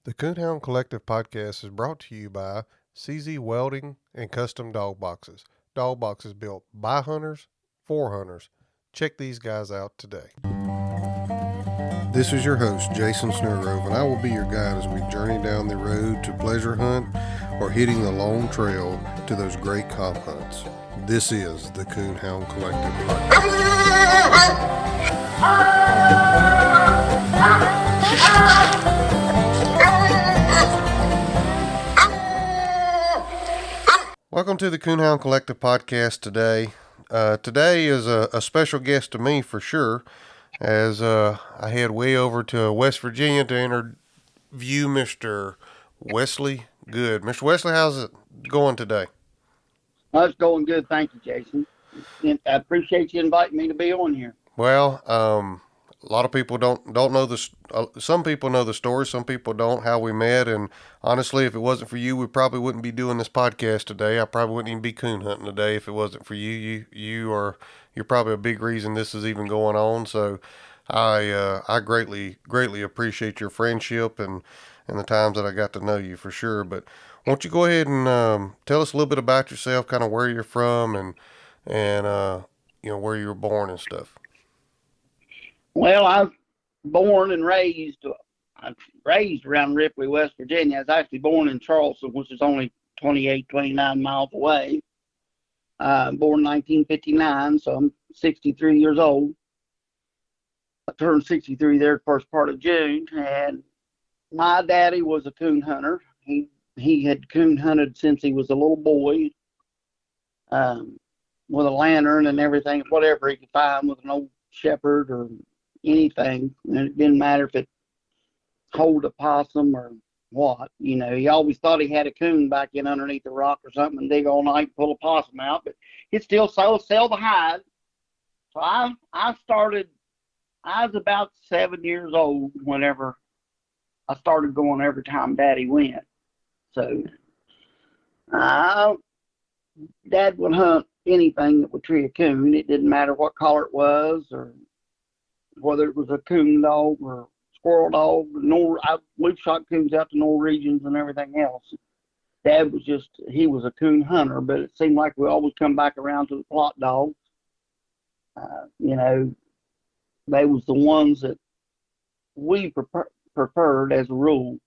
The Coonhound Collective podcast is brought to you by CZ Welding and Custom Dog Boxes. Dog boxes built by hunters for hunters. Check these guys out today. This is your host, Jason Snellgrove, and I will be your guide as we journey down the road to pleasure hunt or hitting the long trail to those great comp hunts. This is the Coonhound Collective podcast. Welcome to the Coonhound Collective podcast today. Today is a special guest to me for sure, as I head way over to West Virginia to interview Mr. Wesley Good. Mr. Wesley, how's it going today? It's going good, thank you, Jason. And I appreciate you inviting me to be on here. Well, a lot of people don't know this. Some people know the story, some people don't. How we met, and honestly, if it wasn't for you, we probably wouldn't be doing this podcast today. I probably wouldn't even be coon hunting today if it wasn't for you. You're probably a big reason this is even going on. So, I greatly appreciate your friendship and the times that I got to know you for sure. But won't you go ahead and tell us a little bit about yourself, kind of where you're from, and where you were born and stuff. Well, I was born and raised around Ripley, West Virginia. I was actually born in Charleston, which is only 28, 29 miles away. Born in 1959, so I'm 63 years old. I turned 63 there the first part of June, and my daddy was a coon hunter. He had coon hunted since he was a little boy, with a lantern and everything, whatever he could find, with an old shepherd or anything. And it didn't matter if it hold a possum or what. You know, he always thought he had a coon back in underneath the rock or something and dig all night and pull a possum out, but he'd still sell the hide. So I was about 7 years old whenever I started going every time Daddy went. So Dad would hunt anything that would tree a coon. It didn't matter what color it was or whether it was a coon dog or squirrel dog. We've shot coons out to Norwegians and everything else. Dad he was a coon hunter, but it seemed like we always come back around to the Plott dogs. They was the ones that we preferred as a rule.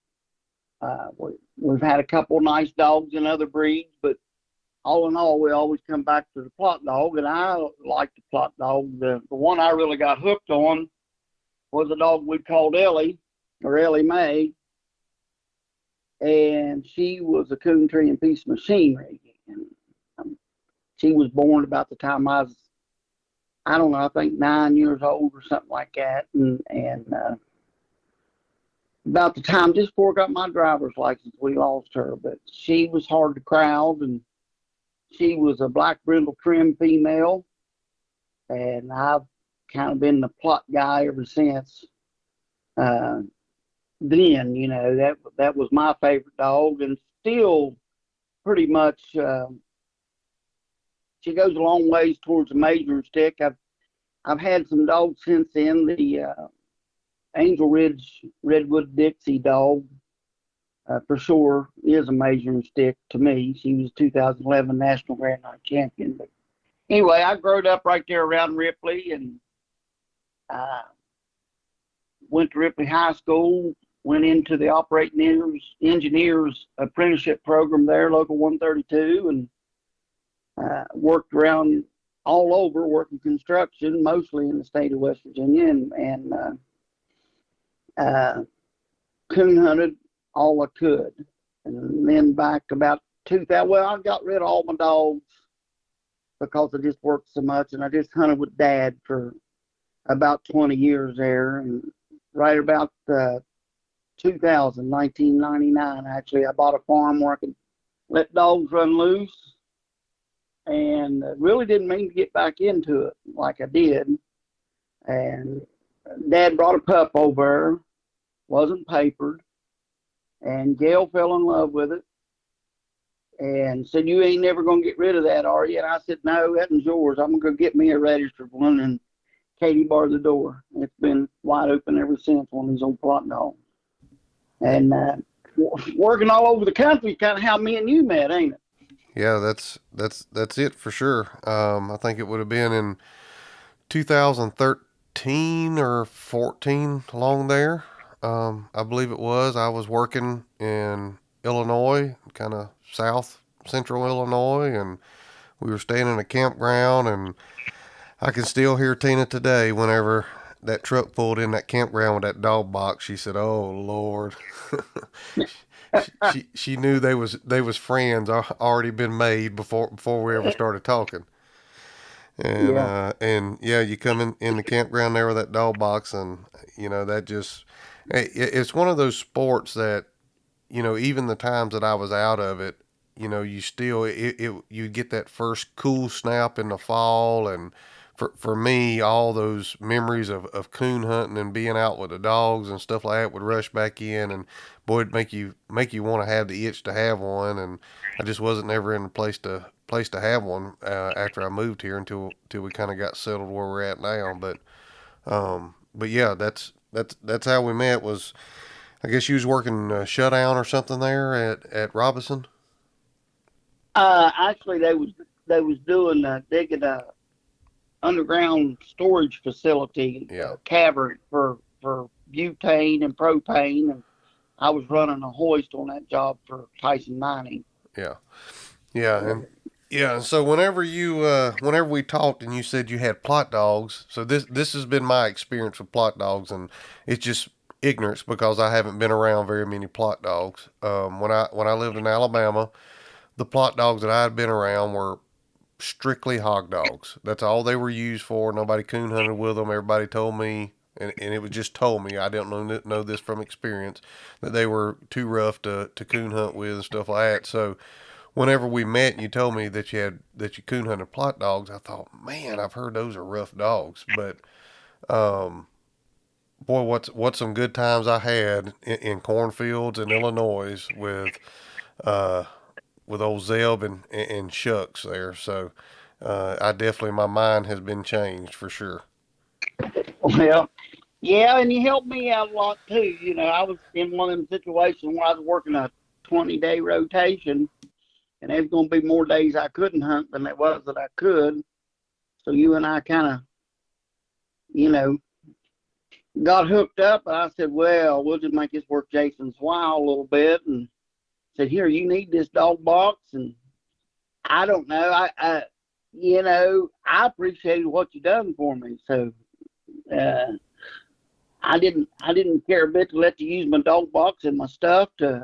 We've had a couple nice dogs in other breeds, but all in all, we always come back to the Plott dog, and I like the Plott dog. The one I really got hooked on was a dog we called Ellie, or Ellie Mae, and she was a coon tree and piece of machinery. And she was born about the time I was, I don't know, I think 9 years old or something like that, and about the time just before I got my driver's license, we lost her. But she was hard to crowd, and she was a black brindle trim female, and I've kind of been the Plott guy ever since. Then, that was my favorite dog, and still pretty much. She goes a long ways towards the measuring stick. I've had some dogs since then. The Angel Ridge Redwood Dixie dog, for sure, is a measuring stick to me. She was 2011 National Grand Night champion. But anyway, I grew up right there around Ripley and went to Ripley High School, went into the operating engineers apprenticeship program there, Local 132, and worked around all over, working construction, mostly in the state of West Virginia, and coon hunted all I could. And then back about 2000, I got rid of all my dogs because I just worked so much, and I just hunted with Dad for about 20 years there. And right about 1999, actually, I bought a farm where I could let dogs run loose, and really didn't mean to get back into it like I did. And Dad brought a pup over, wasn't papered, and Gail fell in love with it and said, "You ain't never going to get rid of that, are you?" And I said, "No, that one's yours. I'm going to go get me a registered one." And Katie barred the door. It's been wide open ever since, one of these old Plott dogs. And working all over the country is kind of how me and you met, ain't it? Yeah, that's it for sure. I think it would have been in 2013 or 14 along there. I believe it was. I was working in Illinois, kind of south central Illinois, and we were staying in a campground. And I can still hear Tina today whenever that truck pulled in that campground with that dog box. She said, "Oh Lord." She knew they was friends already been made before we ever started talking. Yeah. And yeah, you come in the campground there with that dog box, and that just it's one of those sports that even the times that I was out of it, you still you get that first cool snap in the fall, and for me, all those memories of coon hunting and being out with the dogs and stuff like that would rush back in, and boy, it'd make you want to have the itch to have one, and I just wasn't ever in a place to have one after I moved here until we kind of got settled where we're at now, but yeah, that's how we met. Was I guess you was working shutdown or something there at Robinson. Actually, they was doing digging a underground storage facility, Yeah, cavern for butane and propane, and I was running a hoist on that job for Tyson Mining. yeah, yeah, and so whenever we talked and you said you had plot dogs, so this has been my experience with plot dogs, and it's just ignorance because I haven't been around very many plot dogs. When I lived in Alabama, the plot dogs that I had been around were strictly hog dogs. That's all they were used for. Nobody coon hunted with them. Everybody told me, and it was just told me. I didn't know this from experience that they were too rough to coon hunt with and stuff like that. So whenever we met and you told me that you coon hunted plot dogs, I thought, man, I've heard those are rough dogs. But um, boy, what's some good times I had in cornfields in Illinois uh, with old Zeb and Shucks there. So I definitely my mind has been changed for sure. Well, yeah, and you helped me out a lot too. I was in one of them situations where I was working a 20-day rotation, and there's going to be more days I couldn't hunt than there was that I could. So you and I kind of, you know, got hooked up. And I said, well, we'll just make this worth Jason's while a little bit. And said, here, you need this dog box. And I don't know. I appreciated what you done for me. So uh, I didn't care a bit to let you use my dog box and my stuff to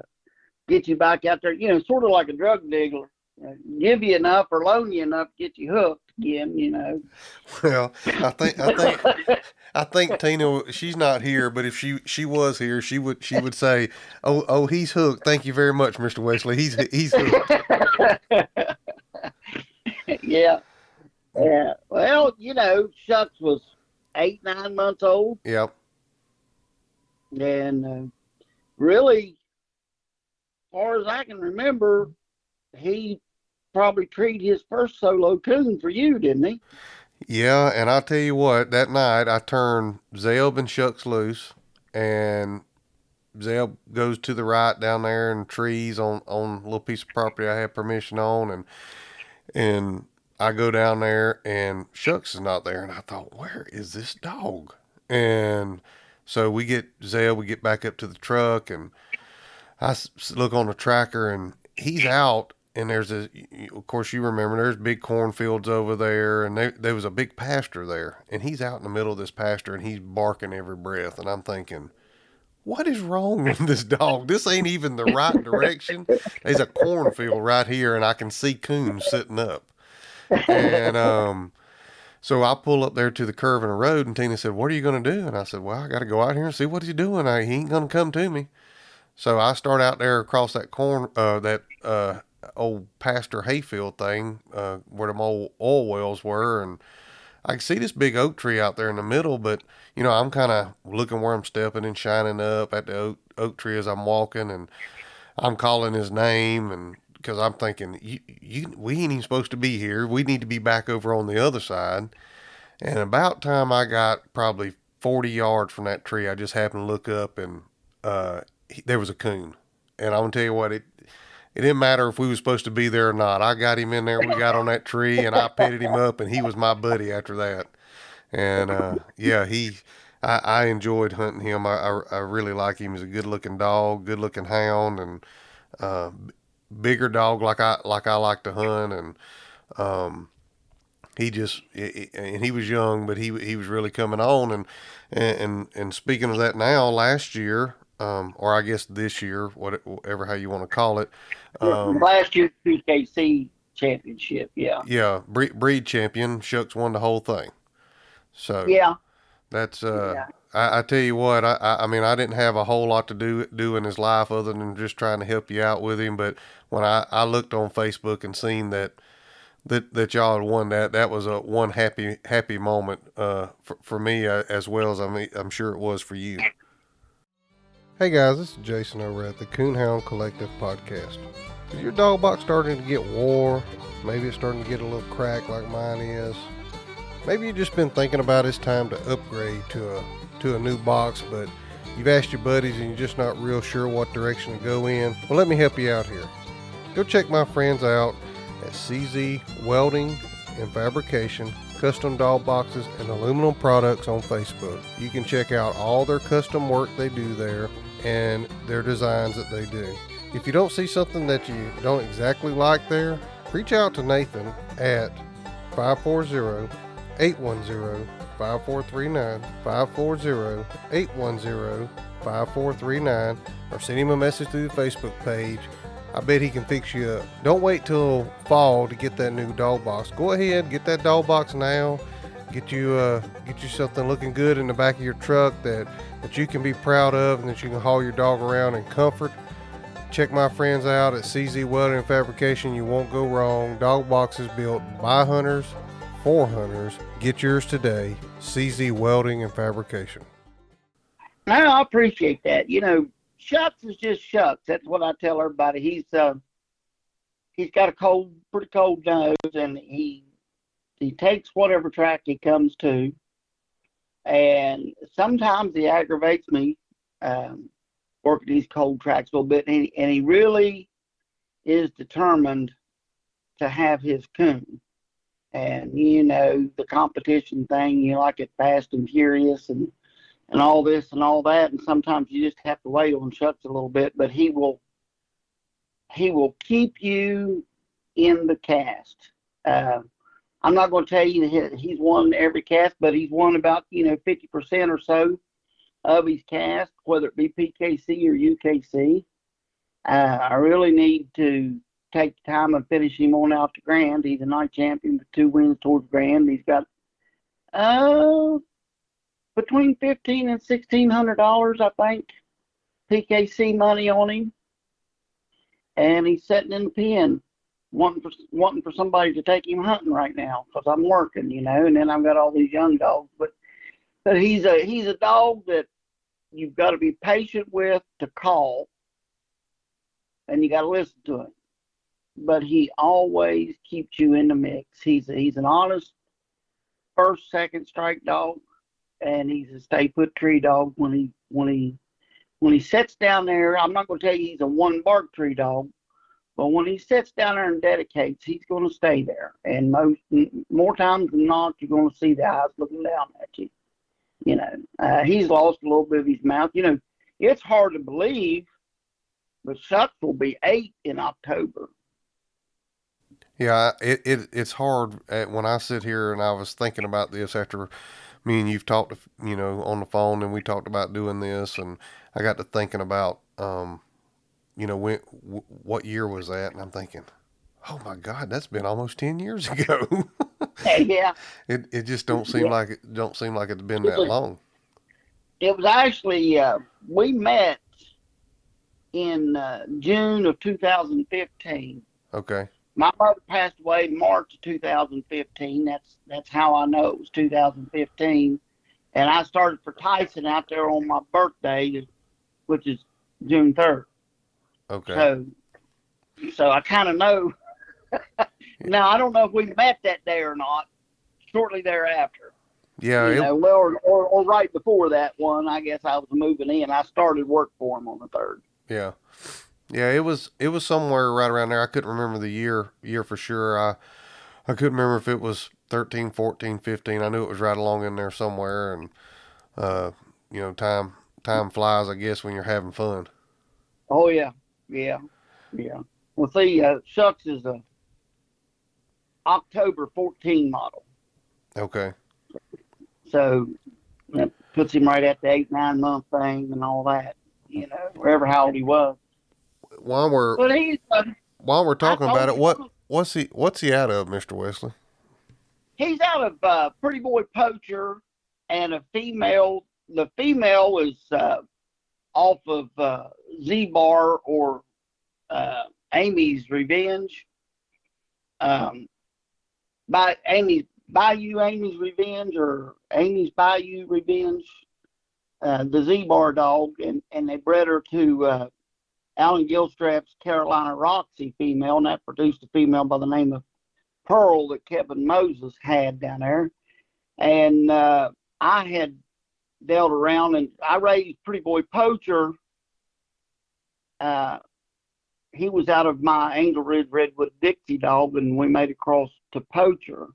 get you back out there. Sort of like a drug dealer. Give you enough or loan you enough to get you hooked again. Well, I think Tina, she's not here, but if she was here, she would say, "Oh, he's hooked. Thank you very much, Mr. Wesley. He's hooked." Yeah. Yeah. Well, Shucks was 8, 9 months old. Yep. And really, as far as I can remember, he probably treated his first solo coon for you, didn't he? Yeah, and I'll tell you what, that night I turned Zeb and Shucks loose, and Zeb goes to the right down there in trees on a little piece of property I have permission on, and I go down there and Shucks is not there, and I thought, where is this dog? And so we get back up to the truck, and look on the tracker, and he's out. And of course, you remember there's big cornfields over there, and there was a big pasture there, and he's out in the middle of this pasture, and he's barking every breath, and I'm thinking, what is wrong with this dog? This ain't even the right direction. There's a cornfield right here, and I can see coons sitting up. And so I pull up there to the curve in the road, and Tina said, "What are you going to do?" And I said, "Well, I got to go out here and see what he's doing. He ain't going to come to me." So I start out there across that old pasture hayfield thing, where them old oil wells were, and I can see this big oak tree out there in the middle, but I'm kind of looking where I'm stepping and shining up at the oak tree as I'm walking, and I'm calling his name, and because I'm thinking, we ain't even supposed to be here. We need to be back over on the other side. And about time I got probably 40 yards from that tree, I just happened to look up, and there was a coon. And I'm gonna tell you what, it didn't matter if we was supposed to be there or not. I got him in there. We got on that tree, and I petted him up, and he was my buddy after that. And yeah, I enjoyed hunting him. I really like him. He's a good looking dog, good looking hound, and uh, bigger dog like I like to hunt. And um, he just and he was young, but he was really coming on. And speaking of that, now last year, or I guess this year, whatever how you want to call it, um, Last year's PKC championship, yeah. yeah, breed champion Shucks won the whole thing. So Yeah, that's yeah. I tell you what, I mean I didn't have a whole lot to do in his life other than just trying to help you out with him. But when I looked on Facebook and seen that y'all had won that was a one happy moment for me as well as I'm sure it was for you. Hey guys, this is Jason over at the Coonhound Collective podcast. Is your dog box starting to get wore? Maybe it's starting to get a little cracked like mine is. Maybe you've just been thinking about it's time to upgrade to a new box, but you've asked your buddies and you're just not real sure what direction to go in. Well, let me help you out here. Go check my friends out at CZ Welding and Fabrication, custom dog boxes and aluminum products on Facebook. You can check out all their custom work they do there and their designs that they do. If you don't see something that you don't exactly like there, reach out to Nathan at 540-810-5439, 540-810-5439, or send him a message through the Facebook page. I bet he can fix you up. Don't wait till fall to get that new dog box. Go ahead, get that dog box now. Get you something looking good in the back of your truck that you can be proud of and that you can haul your dog around in comfort. Check my friends out at CZ Welding and Fabrication. You won't go wrong. Dog boxes built by hunters for hunters. Get yours today. CZ Welding and Fabrication. No, I appreciate that. You know, Shucks is just Shucks. That's what I tell everybody. He's got a pretty cold nose, and he takes whatever track he comes to. And sometimes he aggravates me, working these cold tracks a little bit. And he really is determined to have his coon. And, you know, the competition thing, you like it fast and furious and all this and all that. And sometimes you just have to wait on Shucks a little bit, but he will keep you in the cast. I'm not going to tell you that he's won every cast, but he's won about, 50% or so of his cast, whether it be PKC or UKC. I really need to take the time and finish him on out to Grand. He's a night champion with 2 wins towards Grand. He's got between $1,500 and $1,600, I think, PKC money on him. And he's sitting in the pen, wanting for somebody to take him hunting right now because I'm working, and then I've got all these young dogs. But he's a dog that you've got to be patient with to call, and you got to listen to him. But he always keeps you in the mix. He's an honest first, second strike dog, and he's a stay put tree dog. When he sits down there, I'm not going to tell you he's a one bark tree dog, but when he sits down there and dedicates, he's going to stay there. And more times than not, you're going to see the eyes looking down at you. He's lost a little bit of his mouth. It's hard to believe, but Shucks will be 8 in October. Yeah, it's hard when I sit here and I was thinking about this after me and you've talked, on the phone, and we talked about doing this, and I got to thinking about, what year was that, and I'm thinking, oh my God, that's been almost 10 years ago. Yeah. It just don't seem like it's been It that was, long. it was actually, we met in June of 2015. Okay. My mother passed away in March of 2015. That's how I know it was 2015. And I started for Tyson out there on my birthday, which is June 3rd. Okay. So I kind of know. Now, I don't know if we met that day or not, shortly thereafter. Yeah, You know, well, or right before that one, I guess I was moving in. I started work for him on the 3rd. yeah, yeah. It was somewhere right around there. I couldn't remember the year for sure. I couldn't remember if it was 13, 14, 15. I knew it was right along in there somewhere. And uh, time flies, I guess, when you're having fun. Oh yeah, yeah, yeah. Well, see, Shucks is a October 14 model, Okay. so that puts him right at the 8, 9 month thing and all that. You know, wherever how old he was. While we're But he's, while we're I talking about told it, you, what's he out of, Mr. Wesley? he's out of Pretty Boy Poacher and a female. The female is off of Z-Bar or Amy's Revenge. Um, by Amy's Amy's Revenge or Amy's Bayou Revenge. The Z-Bar dog, and they bred her to Alan Gilstrap's Carolina Roxy female, and that produced a female by the name of Pearl that Kevin Moses had down there. And I had dealt around, and I raised Pretty Boy Poacher. Uh, he was out of my Angel Ridge Redwood Dixie dog, and we made a cross to Poacher.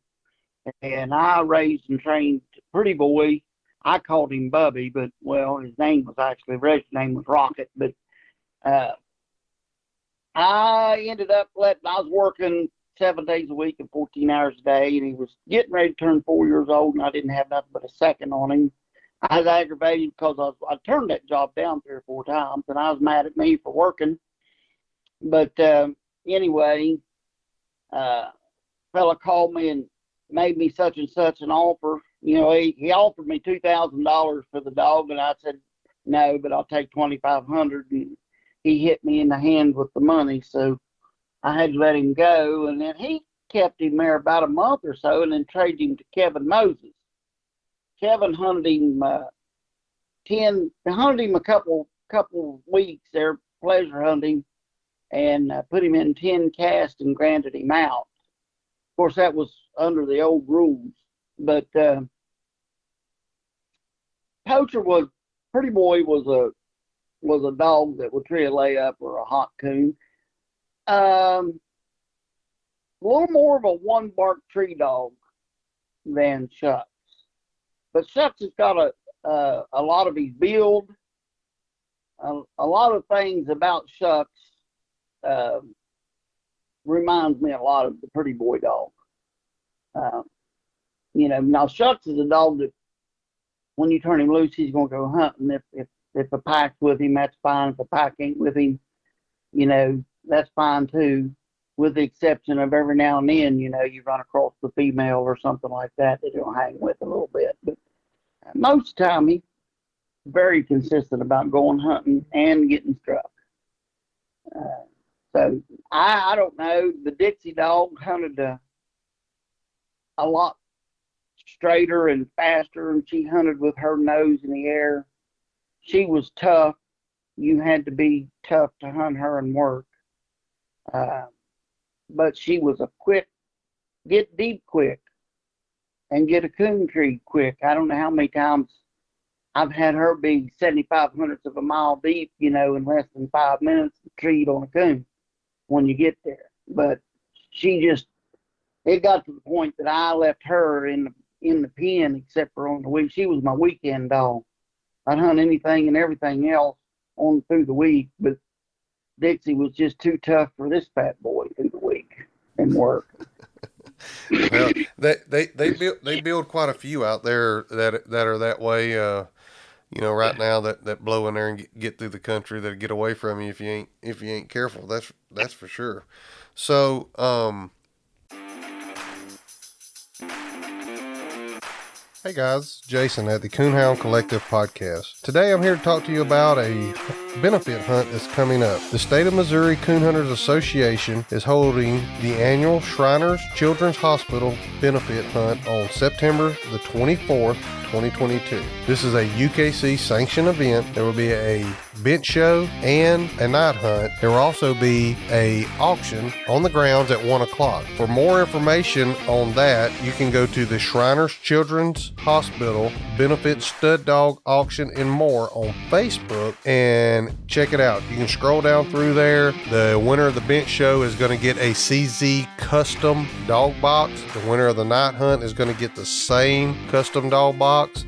And I raised and trained Pretty Boy. I called him Bubby, but well, his name was actually registered name was Rocket. But uh, I ended up I was working 7 days a week and 14 hours a day, and he was getting ready to turn 4 years old, and I didn't have nothing but a second on him. I was aggravated because I turned that job down 3 or 4 times, and I was mad at me for working. But anyway, fella called me and made me such and such an offer. You know, he offered me $2,000 for the dog, and I said no, but I'll take 2,500. And he hit me in the hand with the money, so I had to let him go. And then he kept him there about a month or so, and then traded him to Kevin Moses. Kevin hunted him a couple weeks there, pleasure hunting, and put him in 10 casts and granted him out. Of course, that was under the old rules, but Poacher was Pretty Boy was a dog that would tree a layup or a hot coon. A little more of a one bark tree dog than Shucks, but Shucks has got a lot of his build, a lot of things about Shucks reminds me a lot of the Pretty Boy dog. You know, now Shucks is a dog that when you turn him loose, he's going to go hunting. If a pack's with him, that's fine. If a pack ain't with him, you know, that's fine too. With the exception of every now and then, you know, you run across the female or something like that that he'll hang with a little bit. But most of the time, he's very consistent about going hunting and getting struck. So I don't know. The Dixie dog hunted a lot straighter and faster, and she hunted with her nose in the air. She was tough. You had to be tough to hunt her and work. But she was a quick, get deep quick and get a coon tree quick. I don't know how many times I've had her be 75 hundredths of a mile deep, you know, in less than 5 minutes, treed on a coon when you get there. But it got to the point that I left her in the pen except for on the week. She was my weekend dog. I'd hunt anything and everything else on through the week, but Dixie was just too tough for this fat boy through the week and work. Well, they build quite a few out there that are that way. Right now that blow in there and get through the country that get away from you if you ain't careful. That's for sure. So, hey guys, Jason at the Coonhound Collective podcast. Today I'm here to talk to you about a benefit hunt that's coming up. The State of Missouri Coon Hunters Association is holding the annual Shriners Children's Hospital benefit hunt on September the 24th, 2022. This is a UKC sanctioned event. There will be a bench show and a night hunt. There will also be a auction on the grounds at 1 o'clock. For more information on that, you can go to the Shriners Children's Hospital Benefit Stud Dog Auction and more on Facebook and check it out. You can scroll down through there. The winner of the bench show is going to get a CZ custom dog box. The winner of the night hunt is going to get the same custom dog box.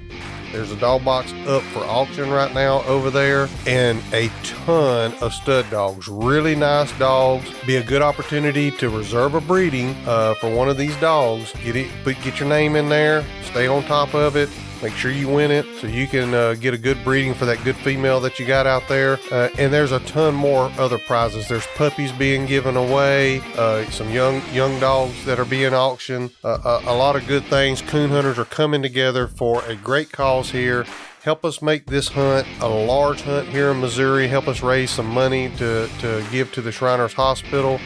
There's a dog box up for auction right now over there, and a ton of stud dogs. Really nice dogs. Be a good opportunity to reserve a breeding for one of these dogs. Get your name in there. Stay on top of it. Make sure you win it so you can get a good breeding for that good female that you got out there. And there's a ton more other prizes. There's puppies being given away, some young dogs that are being auctioned, a lot of good things. Coon hunters are coming together for a great cause here. Help us make this hunt a large hunt here in Missouri. Help us raise some money to give to the Shriners Hospital.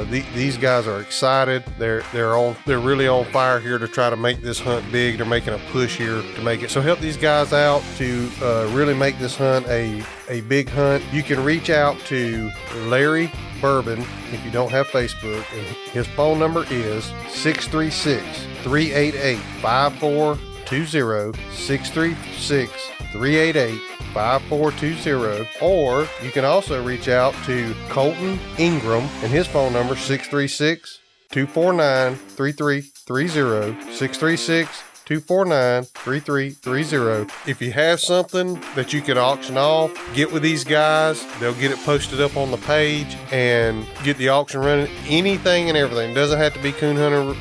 These guys are excited. They're really on fire here to try to make this hunt big. They're making a push here to make it. So help these guys out to really make this hunt a big hunt. You can reach out to Larry Bourbon if you don't have Facebook, and his phone number is 636-388-5420. 636-388-5420, or you can also reach out to Colton Ingram and his phone number 636-249-3330. 636-249-3330. If you have something that you can auction off, get with these guys. They'll get it posted up on the page and get the auction running. Anything and everything. Doesn't have to be coon hunted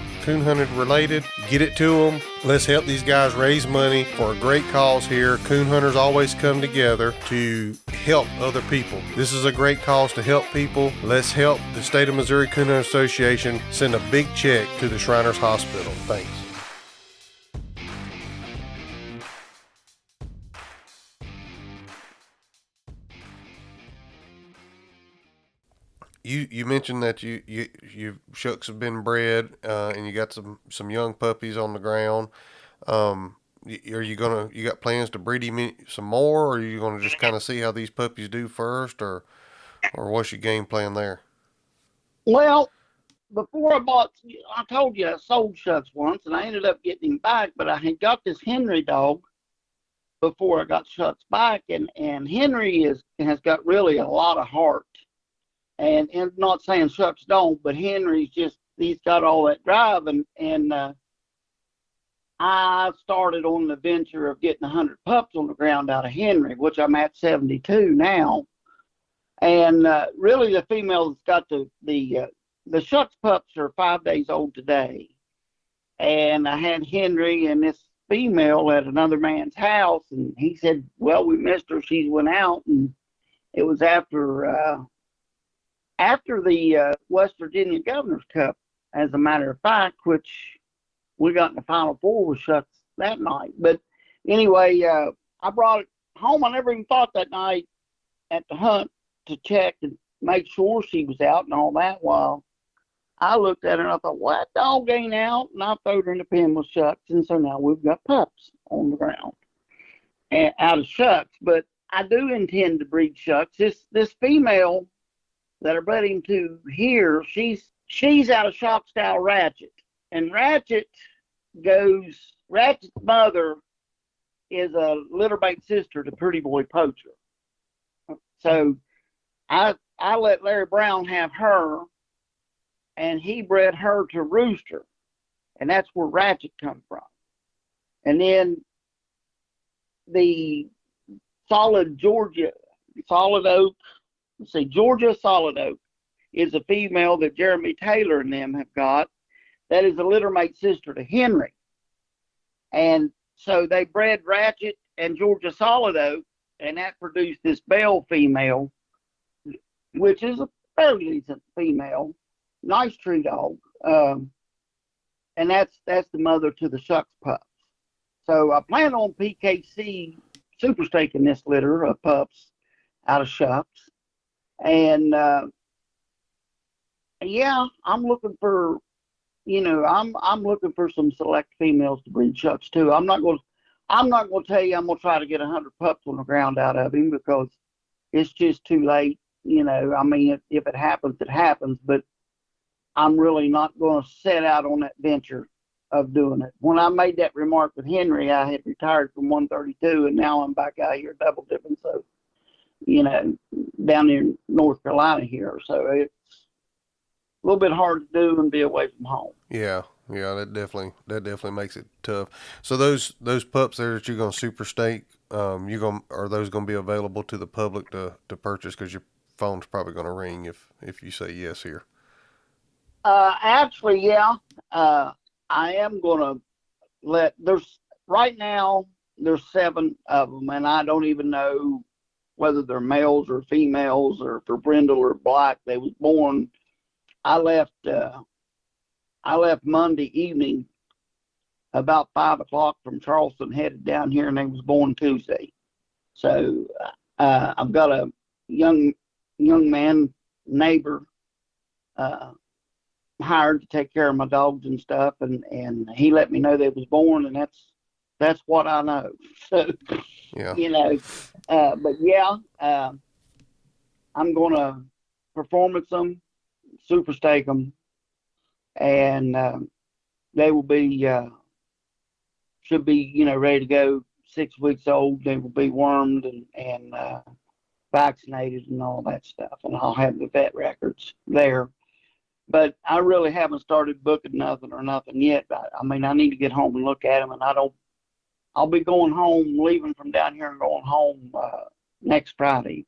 related. Get it to them. Let's help these guys raise money for a great cause here. Coon hunters always come together to help other people. This is a great cause to help people. Let's help the State of Missouri Coon Hunter Association send a big check to the Shriners Hospital. Thanks. You mentioned that you shucks have been bred and you got some young puppies on the ground. Are you got plans to breed him some more, or are you gonna just kind of see how these puppies do first, or what's your game plan there? Well, before I told you I sold Shucks once, and I ended up getting him back, but I had got this Henry dog before I got Shucks back, and Henry has got really a lot of heart. And not saying Shucks don't, but he's got all that drive. And I started on the venture of getting 100 pups on the ground out of Henry, which I'm at 72 now. And really the female that's got the Shucks pups are 5 days old today. And I had Henry and this female at another man's house, and he said, well, we missed her. She went out, and it was after the West Virginia Governor's Cup, as a matter of fact, which we got in the Final Four with Shucks that night. But anyway, I brought it home. I never even thought that night at the hunt to check and make sure she was out and all that. While I looked at her and I thought, well, that dog ain't out. And I threw her in the pen with Shucks. And so now we've got pups on the ground and out of Shucks. But I do intend to breed Shucks. This female that are budding to here, she's out of shock style Ratchet. And Ratchet's mother is a littermate sister to Pretty Boy Poacher. So I let Larry Brown have her, and he bred her to Rooster. And that's where Ratchet come from. And then the Georgia Solid Oak is a female that Jeremy Taylor and them have got. That is a littermate sister to Henry. And so they bred Ratchet and Georgia Solid Oak, and that produced this Bell female, which is a fairly decent female, nice tree dog. And that's the mother to the Shucks pups. So I plan on PKC super staking this litter of pups out of Shucks. And yeah, I'm looking for, I'm looking for some select females to breed Shucks too. I'm not going to tell you I'm going to try to get 100 pups on the ground out of him, because it's just too late. I mean, if it happens, it happens. But I'm really not going to set out on that venture of doing it. When I made that remark with Henry, I had retired from 132, and now I'm back out here double dipping. So, down in North Carolina here. So it's a little bit hard to do and be away from home. Yeah, yeah, that definitely makes it tough. So those pups there that you're gonna super stake, you gonna are those gonna be available to the public to purchase? Because your phone's probably gonna ring if you say yes here. Actually, yeah, I am going to there's right now, there's 7 of them, and I don't even know whether they're males or females, or for Brindle or Black. They was born. I left. I left Monday evening about 5 o'clock from Charleston, headed down here, and they was born Tuesday. So I've got a young man neighbor uh, hired to take care of my dogs and stuff, and he let me know they was born, and that's what I know. So Yeah, but yeah, I'm gonna performance them, super stake them, and they will be should be ready to go. 6 weeks old. They will be wormed and vaccinated and all that stuff, and I'll have the vet records there. But I really haven't started booking nothing yet. I mean, I need to get home and look at them, and I don't. I'll be going home, leaving from down here and going home next Friday.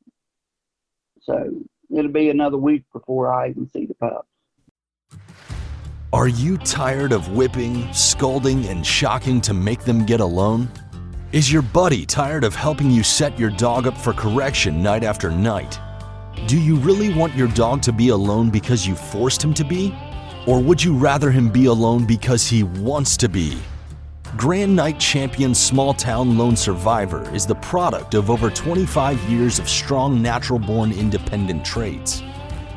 So it'll be another week before I even see the pups. Are you tired of whipping, scolding, and shocking to make them get alone? Is your buddy tired of helping you set your dog up for correction night after night? Do you really want your dog to be alone because you forced him to be? Or would you rather him be alone because he wants to be? Grand Night Champion Small Town Lone Survivor is the product of over 25 years of strong natural-born independent traits.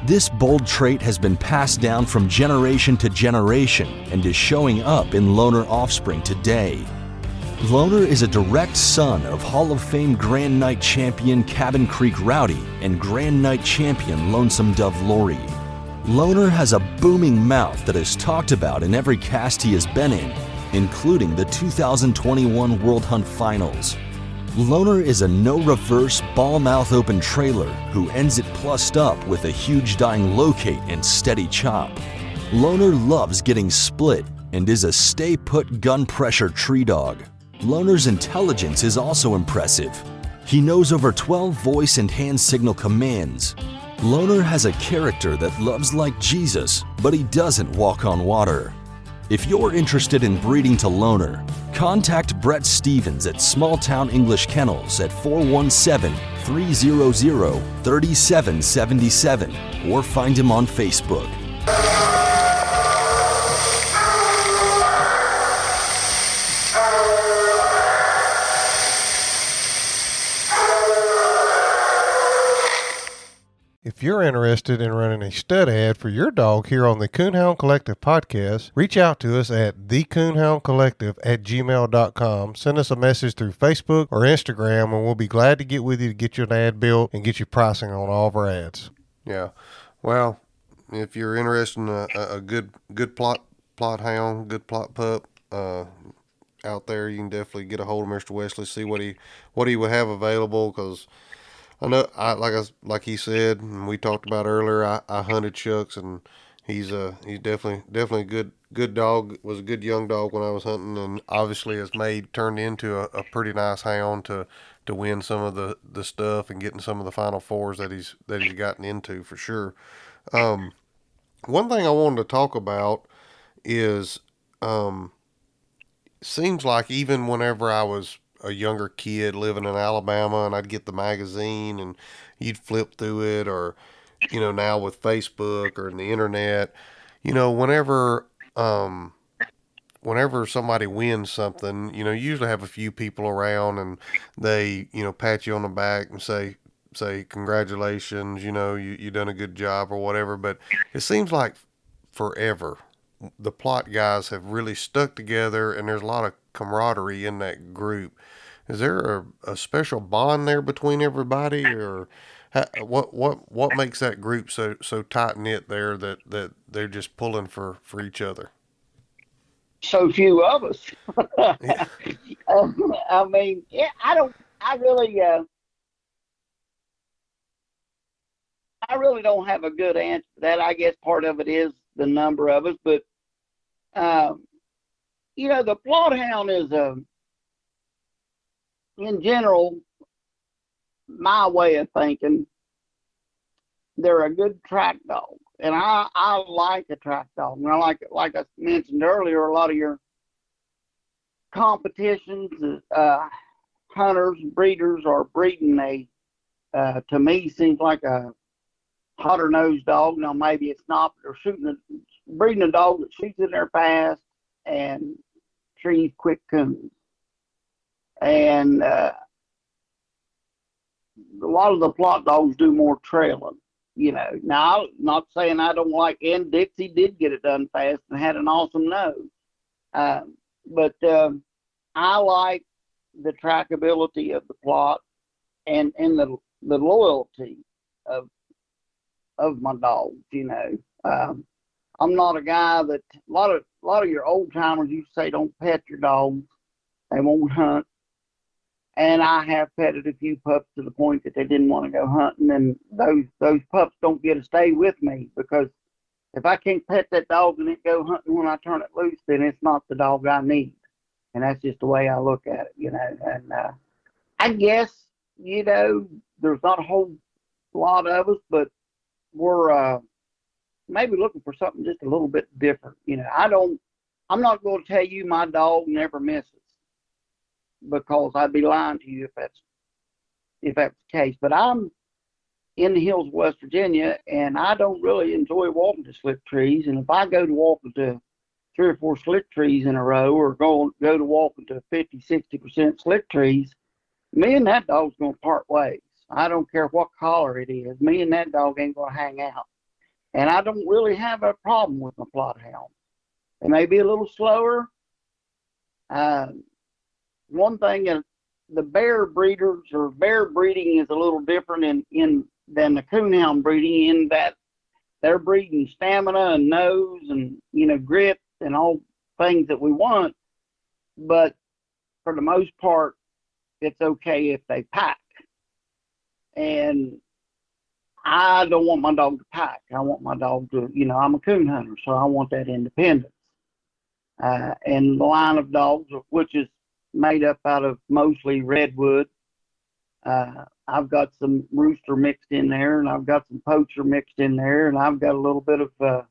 This bold trait has been passed down from generation to generation and is showing up in loner offspring today. Loner is a direct son of Hall of Fame Grand Night Champion Cabin Creek Rowdy and Grand Night Champion Lonesome Dove Lori. Loner has a booming mouth that is talked about in every cast he has been in, including the 2021 World Hunt Finals. Loner is a no-reverse, ball-mouth open trailer who ends it plussed up with a huge dying locate and steady chop. Loner loves getting split and is a stay-put gun-pressure tree dog. Loner's intelligence is also impressive. He knows over 12 voice and hand signal commands. Loner has a character that loves like Jesus, but he doesn't walk on water. If you're interested in breeding to Loner, contact Brett Stevens at Small Town English Kennels at 417-300-3777 or find him on Facebook. if you're interested in running a stud ad for your dog here on the Coonhound Collective podcast, reach out to us at thecoonhoundcollective@gmail.com. Send us a message through Facebook or Instagram, and we'll be glad to get with you to get you an ad built and get you pricing on all of our ads. Yeah. Well, if you're interested in a good Plott hound, good Plott pup, out there, you can definitely get a hold of Mr. Wesley, see what he would have available, because I know, like he said, and we talked about earlier, I hunted Shucks, and he's definitely a good dog. Was a good young dog when I was hunting, and obviously has turned into a pretty nice hound to win some of the stuff and getting some of the Final Fours that he's gotten into for sure. One thing I wanted to talk about is, seems like even whenever I was a younger kid living in Alabama and I'd get the magazine and you'd flip through it, or, now with Facebook or the internet, whenever somebody wins something, you usually have a few people around and they, pat you on the back and say say congratulations, you done a good job or whatever. But it seems like forever the Plott guys have really stuck together, and there's a lot of camaraderie in that group. Is there a special bond there between everybody, or what makes that group so tight knit there that they're just pulling for each other? So few of us. Yeah, I mean, yeah, I really, I really don't have a good answer to that. I guess part of it is the number of us, but um, the Bloodhound is in general, my way of thinking, they're a good track dog, and I like a track dog. And I like I mentioned earlier, a lot of your competitions, hunters, breeders are breeding to me seems like a hotter nosed dog. Now maybe it's not, but they're breeding a dog that shoots in there fast and trees quick coons. And a lot of the Plott dogs do more trailing. Now I'm not saying I don't like, and Dixie did get it done fast and had an awesome nose. But I like the trackability of the Plott and the loyalty of my dogs. I'm not a guy that a lot of your old timers used to say don't pet your dogs, they won't hunt. And I have petted a few pups to the point that they didn't want to go hunting, and those pups don't get to stay with me, because if I can't pet that dog and it go hunting when I turn it loose, then it's not the dog I need. And that's just the way I look at it. And I guess, there's not a whole lot of us, but we're maybe looking for something just a little bit different. I'm not going to tell you my dog never misses, because I'd be lying to you if that's the case. But I'm in the hills of West Virginia, and I don't really enjoy walking to slick trees. And if I go to walking to 3 or 4 slick trees in a row, or go to walking to 50-60% slick trees, me and that dog's going to part ways. I don't care what color it is. Me and that dog ain't going to hang out. And I don't really have a problem with my Plott hound. They may be a little slower. One thing is, the bear breeders or bear breeding is a little different than the coonhound breeding, in that they're breeding stamina and nose and grit and all things that we want. But for the most part, it's okay if they pack. And I don't want my dog to pack. I want my dog to, I'm a coon hunter, so I want that independence. And the line of dogs, which is made up out of mostly redwood. I've got some rooster mixed in there, and I've got some poacher mixed in there, and I've got a little bit of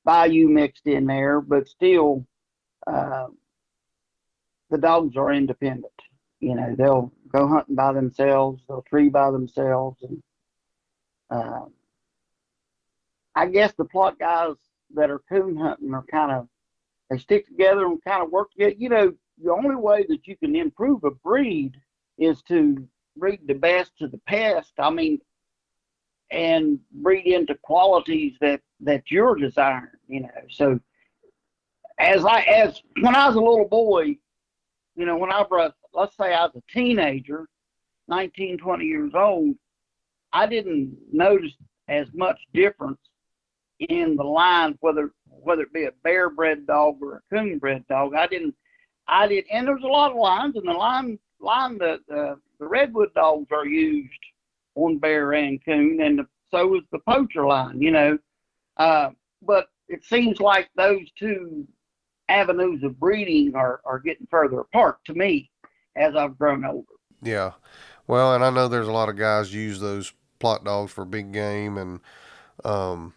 bayou mixed in there, but still, the dogs are independent. They'll go hunting by themselves, they'll tree by themselves, and I guess the Plott guys that are coon hunting are they stick together and kind of work together. The only way that you can improve a breed is to breed the best to the best. I mean, and breed into qualities that you're desiring. So as when I was a little boy, when I was, let's say I was a teenager, 19, 20 years old, I didn't notice as much difference in the line, whether it be a bear bred dog or a coon bred dog. I did, and there's a lot of lines, and the redwood dogs are used on bear and coon, and so is the poacher line, but it seems like those two avenues of breeding are getting further apart to me as I've grown older. yeah. Well, and I know there's a lot of guys use those Plott dogs for big game, um,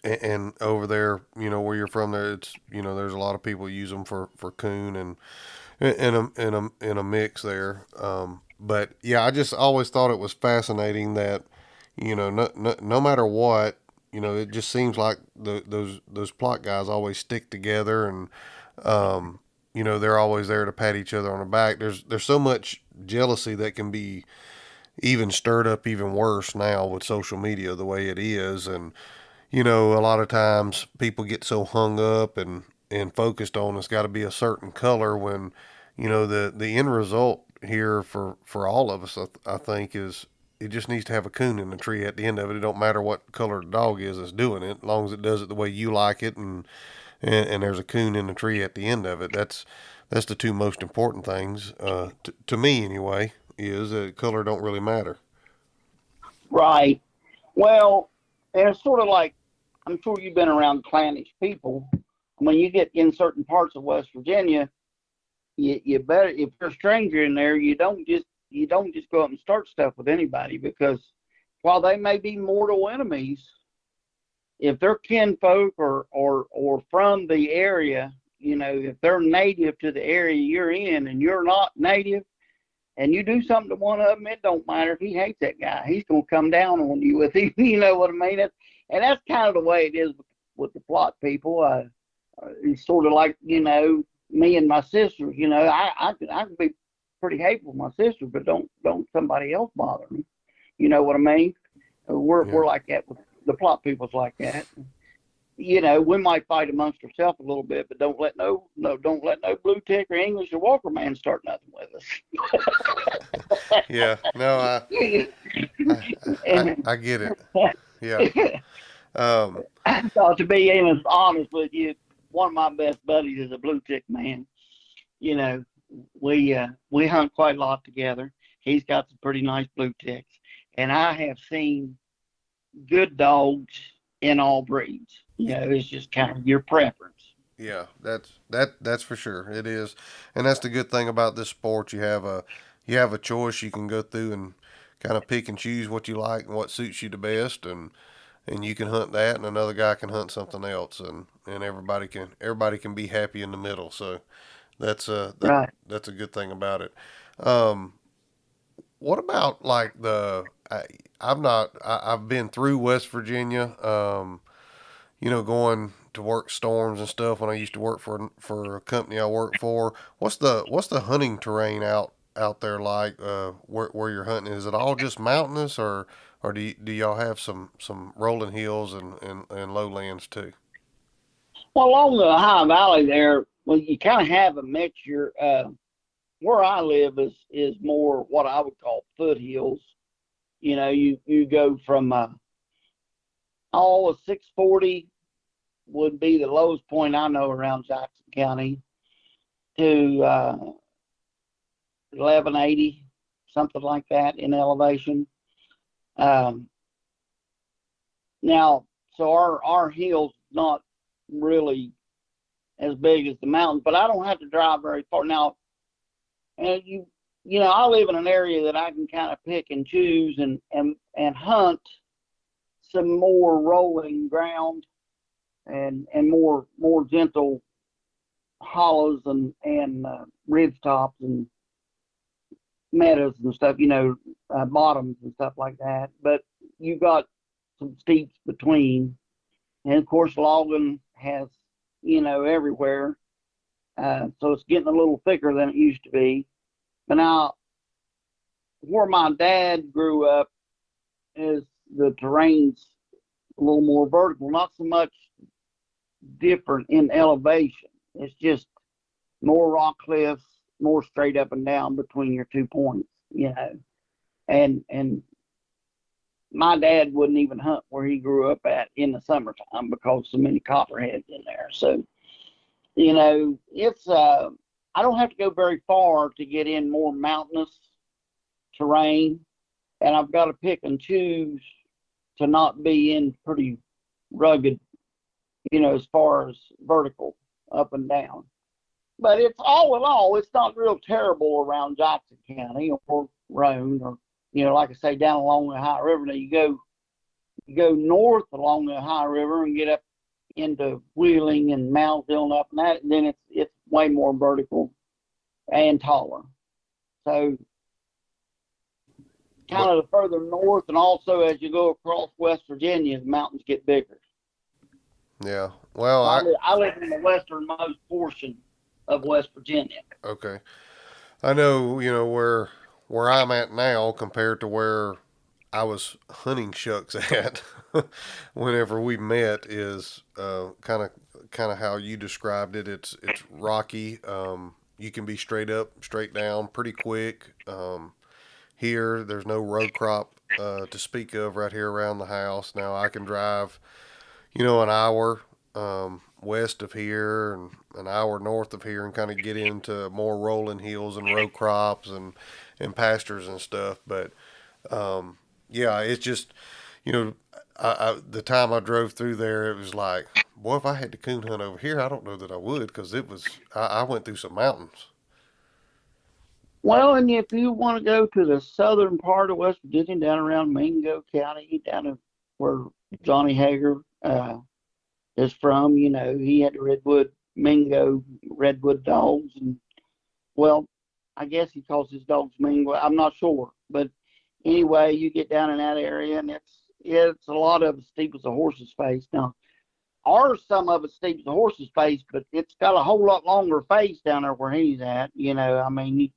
and over there, where you're from, there, it's there's a lot of people use them for coon and in a mix there. But yeah, I just always thought it was fascinating that no matter what, it just seems like those Plott guys always stick together, and they're always there to pat each other on the back. There's so much jealousy that can be even stirred up even worse now with social media the way it is. And you know, a lot of times people get so hung up and focused on it's got to be a certain color when, you know, the end result here for all of us, I think, is it just needs to have a coon in the tree at the end of it. It don't matter what color the dog is that's doing it, as long as it does it the way you like it, and there's a coon in the tree at the end of it. That's the two most important things, to me anyway, is that color don't really matter. Right. Well, and it's sort of like, I'm sure you've been around clannish people. When you get in certain parts of West Virginia, you better, if you're a stranger in there, you don't just go up and start stuff with anybody, because while they may be mortal enemies, if they're kinfolk or from the area, you know, if they're native to the area you're in and you're not native, and you do something to one of them, it don't matter if he hates that guy. He's going to come down on you with him. You know what I mean? And that's kind of the way it is with the Plott people. It's sort of like, you know, me and my sisters. You know, I can be pretty hateful with my sister, but don't somebody else bother me. You know what I mean? Yeah. We're like that with the Plott people's like that. You know, we might fight amongst ourselves a little bit, but don't let no blue tick or English or Walker man start nothing with us. Yeah. No, I get it. Yeah. Um, I thought, to be honest with you, one of my best buddies is a blue tick man. You know, we hunt quite a lot together. He's got some pretty nice blue ticks, and I have seen good dogs in all breeds. You know, it's just kind of your preference. yeah, that's for sure. It is, and that's the good thing about this sport. You have a choice. You can go through and kind of pick and choose what you like and what suits you the best, and you can hunt that, and another guy can hunt something else, and everybody can be happy in the middle. So Right. that's a good thing about it. Um, what about like I've been through West Virginia. You know, going to work storms and stuff when I used to work for a company I worked for. What's the hunting terrain out there like? Where you're hunting, is it all just mountainous, or do y'all have some rolling hills and lowlands too? Well, along the High Valley there, well, you kind of have a mixture. Where I live is more what I would call foothills. You know, you go from all of 640 would be the lowest point I know around Jackson County to 1180, something like that in elevation. Um, Now, so our hill's not really as big as the mountains, but I don't have to drive very far. Now, and you know, I live in an area that I can kind of pick and choose and hunt some more rolling ground and more gentle hollows and ridge tops and meadows and stuff, you know, bottoms and stuff like that. But you got some steeps between, and of course, logging has, you know, everywhere. So it's getting a little thicker than it used to be. But now, where my dad grew up, is the terrain's a little more vertical, not so much different in elevation. It's just more rock cliffs, more straight up and down between your 2 points, you know. And my dad wouldn't even hunt where he grew up at in the summertime because so many copperheads in there. So, you know, it's I don't have to go very far to get in more mountainous terrain, and I've got to pick and choose to not be in pretty rugged, you know, as far as vertical up and down. But it's all in all, it's not real terrible around Jackson County or Roan, or, you know, like I say, down along the High River. Now you go north along the High River and get up into Wheeling and Moundsville and up and that, and then it's way more vertical and taller. So kind But of the further north, and also as you go across West Virginia, the mountains get bigger. yeah, well, I live in the westernmost portion of West Virginia. okay. I know, you know, where I'm at now compared to where I was hunting shucks at whenever we met is kind of how you described it. It's rocky. You can be straight up, straight down, pretty quick. Here, there's no row crop to speak of right here around the house. Now I can drive, an hour west of here and an hour north of here and kind of get into more rolling hills and row crops and pastures and stuff. But yeah, it's just, you know, the time I drove through there, it was like, boy, if I had to coon hunt over here, I don't know that I would because I went through some mountains. Well, and if you want to go to the southern part of West Virginia, down around Mingo County, down to where Johnny Hager is from, he had the Mingo Redwood dogs, and well, I guess he calls his dogs Mingo. I'm not sure, but anyway, you get down in that area, and it's a lot of it steep as a horse's face. Now, some of it steep as a horse's face, but it's got a whole lot longer face down there where he's at. I mean,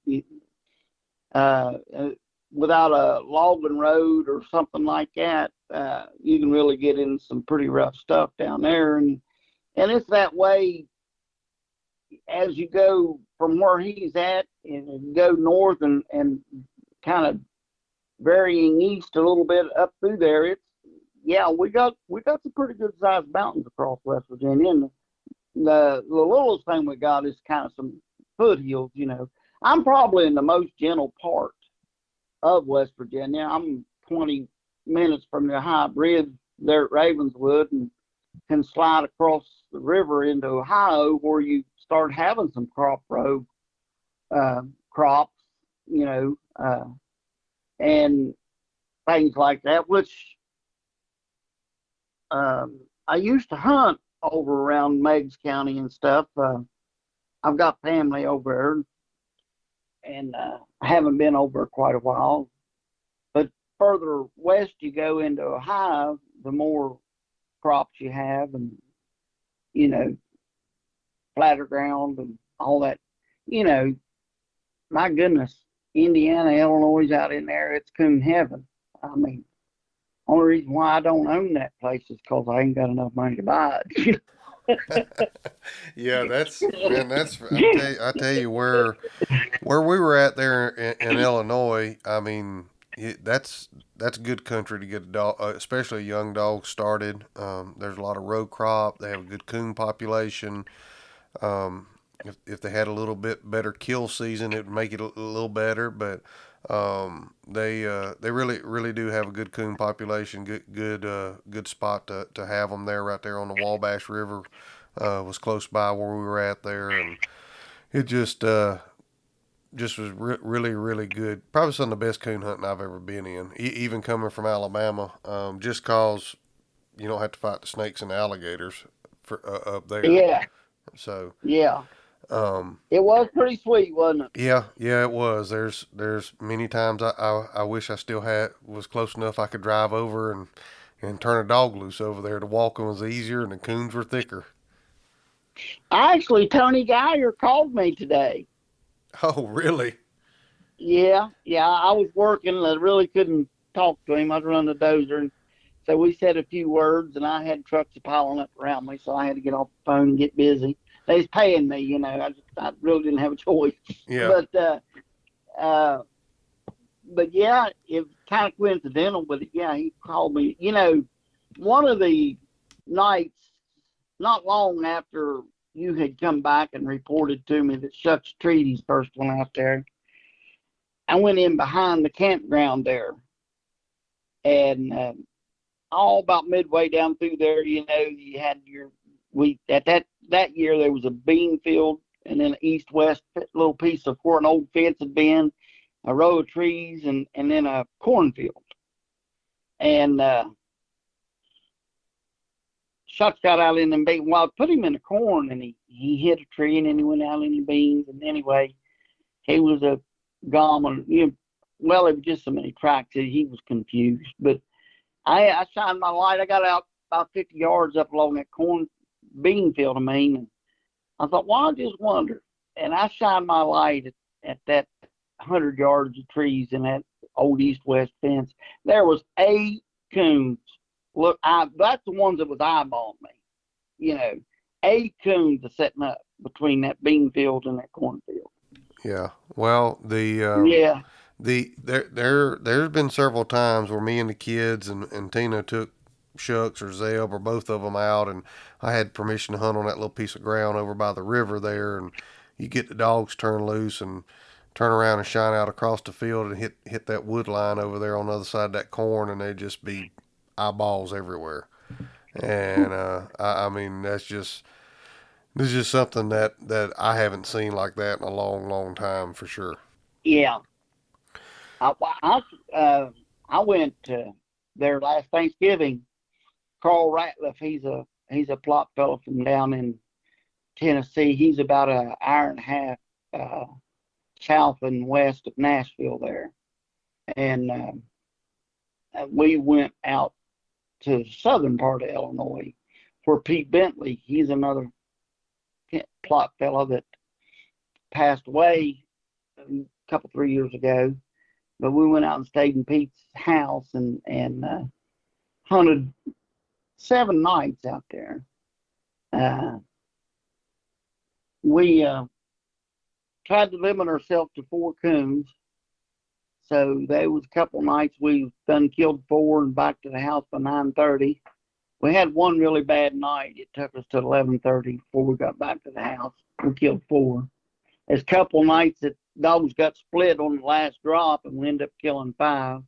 uh, uh, without a logging road or something like that, you can really get in some pretty rough stuff down there, and it's that way as you go from where he's at and go north and kind of varying east a little bit up through there. We got some pretty good sized mountains across West Virginia, and the littlest thing we got is kind of some foothills. I'm probably in the most gentle part of West Virginia. I'm 20 minutes from the high bridge there at Ravenswood, and can slide across the river into Ohio, where you start having some crops, and things like that, which I used to hunt over around Meigs County and stuff. I've got family over there, and I haven't been over quite a while. But further west you go into Ohio, the more crops you have, and flatter ground and all that. My goodness, Indiana, Illinois, out in there, it's coon heaven. I mean, only reason why I don't own that place is because I ain't got enough money to buy it. Yeah, I tell you where we were at there in Illinois. I mean, that's good country to get a dog, especially a young dog started. There's a lot of row crop. They have a good coon population. If they had a little bit better kill season, it would make it a little better. But they really do have a good coon population. Good spot to have them there, right there on the Wabash River. Was close by where we were at there, and it just was really good. Probably some of the best coon hunting I've ever been in, even coming from Alabama. Just cause you don't have to fight the snakes and the alligators for up there. Yeah, So yeah. um, It was pretty sweet, wasn't it? yeah, it was. There's many times I wish I still was close enough I could drive over and turn a dog loose over there. The walking was easier and the coons were thicker. Actually, Tony Geyer called me today. Oh, really? Yeah, yeah. I was working. I really couldn't talk to him. I was running the dozer, and so we said a few words, and I had trucks piling up around me, so I had to get off the phone and get busy. They was paying me, I really didn't have a choice. Yeah. But yeah, it was kind of coincidental. But yeah, he called me. One of the nights, not long after you had come back and reported to me that Shucks Treaty's first one out there, I went in behind the campground there, and all about midway down through there, you had that year there was a bean field, and then an east-west little piece of where an old fence had been, a row of trees, and then a cornfield. And Shucks got out in them beans. Well, I put him in the corn, and he hit a tree, and then he went out in the beans. And anyway, he was a gone. Well, it was just so many tracks that he was confused. But I shined my light. I got out about 50 yards up along that corn bean field of mine, and I thought, well, I just wonder. And I shined my light at that. 100 yards of trees in that old east-west fence. There was 8 coons. Look, that's the ones that was eyeballing me. You know, 8 coons are setting up between that bean field and that cornfield. Yeah. Well, Yeah. there's been several times where me and the kids and Tina took Shucks or Zeb or both of them out, and I had permission to hunt on that little piece of ground over by the river there, and you get the dogs turned loose and turn around and shine out across the field and hit that wood line over there on the other side of that corn, and they just be eyeballs everywhere. And I mean, this is just something that I haven't seen like that in a long, long time for sure. Yeah. I went there last Thanksgiving. Carl Ratliff, he's a Plott fellow from down in Tennessee. He's about an hour and a half south and west of Nashville there, and we went out to the southern part of Illinois, where Pete Bentley, he's another Plott fellow that passed away a couple 3 years ago. But we went out and stayed in Pete's house and hunted 7 nights out there. We tried to limit ourselves to 4 coons. So there was a couple nights we done killed 4 and back to the house by 9:30. We had one really bad night. It took us to 11:30 before we got back to the house. We killed 4. There's a couple nights that dogs got split on the last drop, and we ended up killing 5.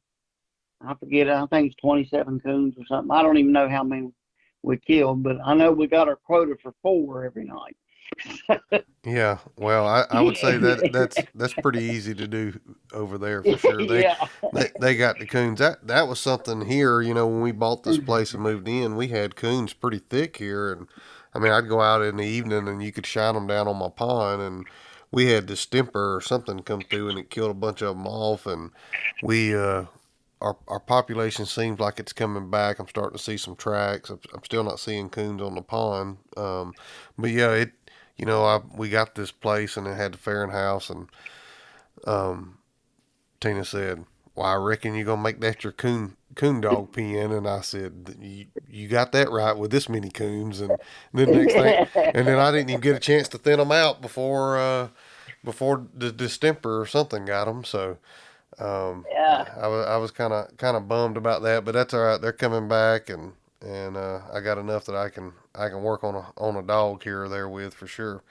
I forget, I think it's 27 coons or something. I don't even know how many we killed, but I know we got our quota for 4 every night. Yeah, well, I would say that's pretty easy to do over there for sure. Yeah. They got the coons. That was something here. You know, when we bought this place and moved in, we had coons pretty thick here, and I mean, I'd go out in the evening and you could shine them down on my pond, and we had distemper or something come through and it killed a bunch of them off, and we our population seems like it's coming back. I'm starting to see some tracks. I'm still not seeing coons on the pond, but yeah, we got this place and it had the Farron house, and Tina said, "Well, I reckon you're gonna make that your coon dog pen." And I said, "You got that right with this many coons." And then next thing, and then I didn't even get a chance to thin them out before the distemper or something got them. So Yeah. I was kind of bummed about that, but that's all right. They're coming back, and I got enough that I can work on a dog here or there with for sure.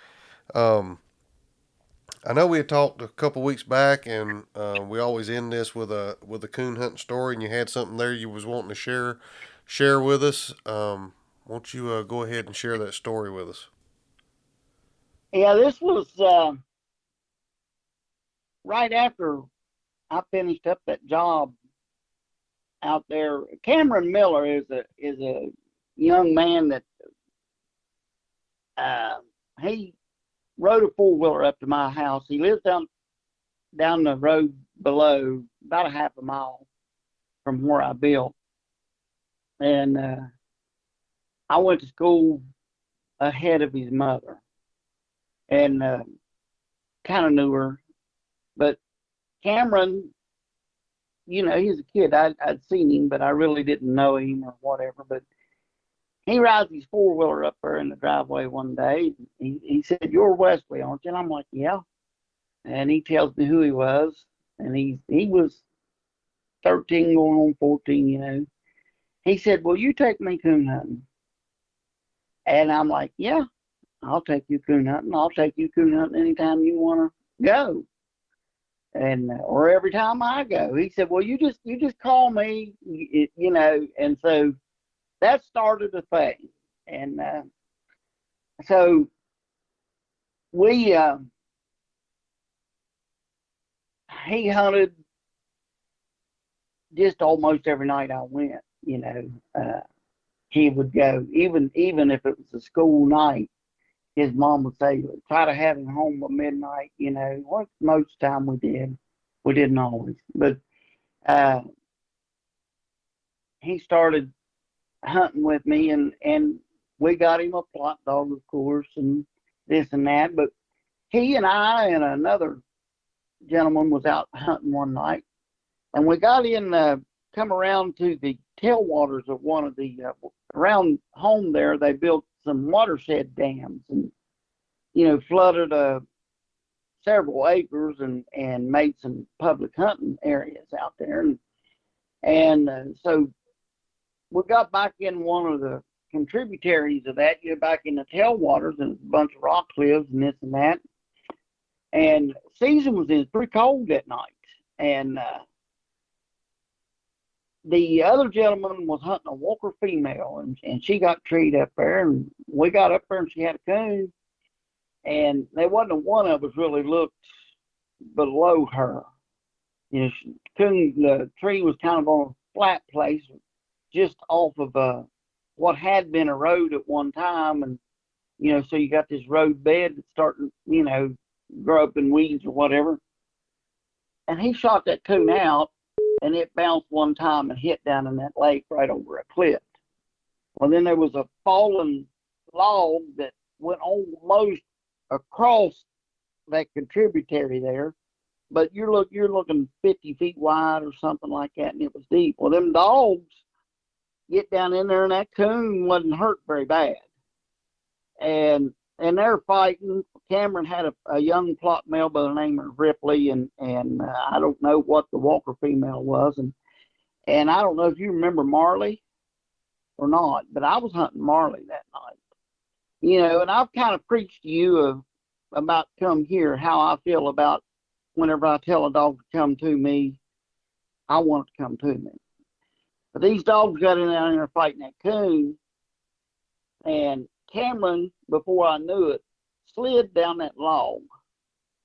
I know we had talked a couple weeks back, and we always end this with a coon hunting story, and you had something there you was wanting to share with us. Won't you go ahead and share that story with us? Yeah, this was right after I finished up that job out there. Cameron Miller is a young man that he rode a 4-wheeler up to my house. He lives down the road below, about a half a mile from where I built. And I went to school ahead of his mother, and kind of knew her. But Cameron, he's a kid. I'd seen him, but I really didn't know him or whatever. But he rides his 4-wheeler up there in the driveway one day. He said, "You're Wesley, aren't you?" And I'm like, "Yeah." And he tells me who he was. And he was 13 going on 14. He said, "Well, you take me coon hunting." And I'm like, "Yeah, I'll take you coon hunting. I'll take you coon hunting anytime you want to go. And or every time I go." He said, "Well, you just call me, And so that started a thing. And so we he hunted just almost every night I went. He would go even if it was a school night. His mom would say, "Try to have him home by midnight." What most of the time we did. We didn't always, but he started hunting with me, and we got him a Plott dog, of course, and this and that. But he and I and another gentleman was out hunting one night, and we got in, come around to the tailwaters of one of the, around home there, they built some watershed dams and, flooded several acres and made some public hunting areas out there. And so we got back in one of the contributaries of that. You're back in the tailwaters, and a bunch of rock cliffs and this and that. And season was pretty cold that night. And the other gentleman was hunting a Walker female, and she got treed up there. And we got up there, and she had a coon. And there wasn't one of us really looked below her. The tree was kind of on a flat place, just off of what had been a road at one time. And, so you got this road bed that's starting, grow up in weeds or whatever. And he shot that coon out, and it bounced one time and hit down in that lake right over a cliff. Well, then there was a fallen log that went almost across that contributary there, but you're looking 50 feet wide or something like that, and it was deep. Well, them dogs get down in there, and that coon wasn't hurt very bad. And they're fighting. Cameron had a young Plott male by the name of Ripley, and I don't know what the Walker female was, and I don't know if you remember Marley or not, but I was hunting Marley that night. And I've kind of preached to you about come here, how I feel about whenever I tell a dog to come to me, I want it to come to me. But these dogs got in there fighting that coon, and Cameron, before I knew it, slid down that log.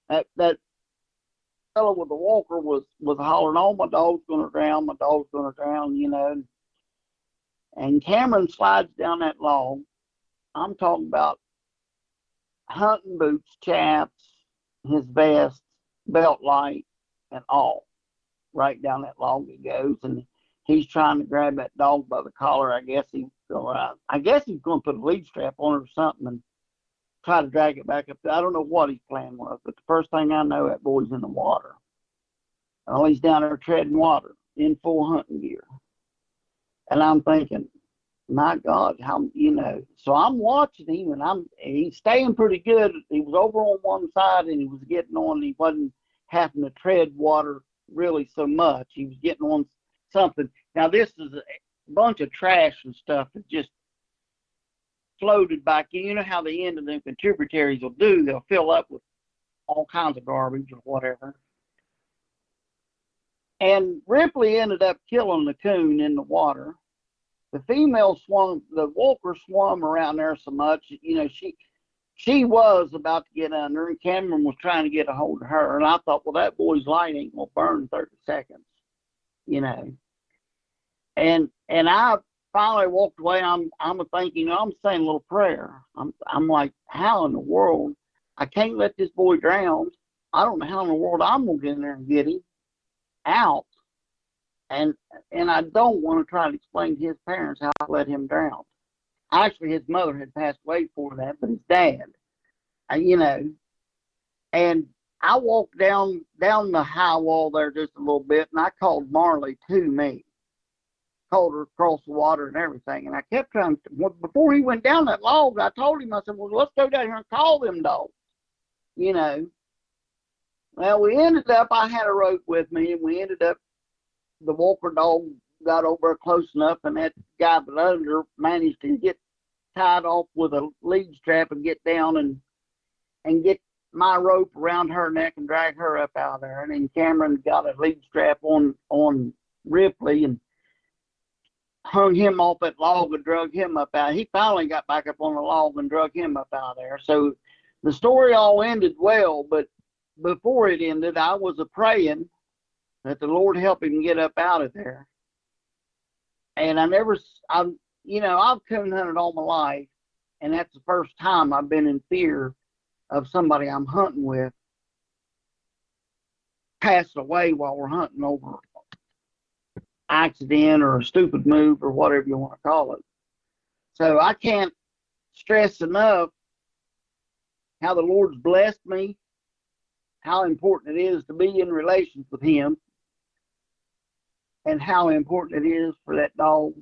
That fellow with the walker was hollering, "Oh, my dog's gonna drown, my dog's gonna drown," And Cameron slides down that log. I'm talking about hunting boots, chaps, his vest, belt light, and all. Right down that log he goes, and he's trying to grab that dog by the collar. I guess he's going to put a lead strap on it or something and try to drag it back up. I don't know what his plan was, but the first thing I know, that boy's in the water. Oh, he's down there treading water in full hunting gear. And I'm thinking, my God, how, so I'm watching him, and he's staying pretty good. He was over on one side, and he was getting on. He wasn't having to tread water really so much. He was getting on something. Now, this is a bunch of trash and stuff that just floated back in. You know how the end of them contributaries will do. They'll fill up with all kinds of garbage or whatever. And Ripley ended up killing the coon in the water. The female the walker swam around there so much, she was about to get under, and Cameron was trying to get a hold of her. And I thought, well, that boy's light ain't gonna burn in 30 seconds, And I finally walked away. I'm thinking, I'm saying a little prayer. I'm like, how in the world? I can't let this boy drown. I don't know how in the world I'm gonna get in there and get him out. And I don't want to try to explain to his parents how I let him drown. Actually, his mother had passed away before that, but his dad, And I walked down the high wall there just a little bit, and I called Marley to me. Called her across the water and everything. And I kept trying to, before he went down that log, I told him, I said, well, let's go down here and call them dogs. Well, we ended up, I had a rope with me, and we ended up, the walker dog got over close enough, and that guy under managed to get tied off with a lead strap and get down and get my rope around her neck and drag her up out of there. And then Cameron got a lead strap on Ripley and hung him off that log and drug him up out. He finally got back up on the log and drug him up out of there. So the story all ended well, but before it ended, I was praying that the Lord help him get up out of there. And I've coon hunted all my life, and that's the first time I've been in fear of somebody I'm hunting with passing away while we're hunting over accident or a stupid move or whatever you want to call it. So I can't stress enough how the Lord's blessed me how important it is to be in relations with him, and how important it is for that dog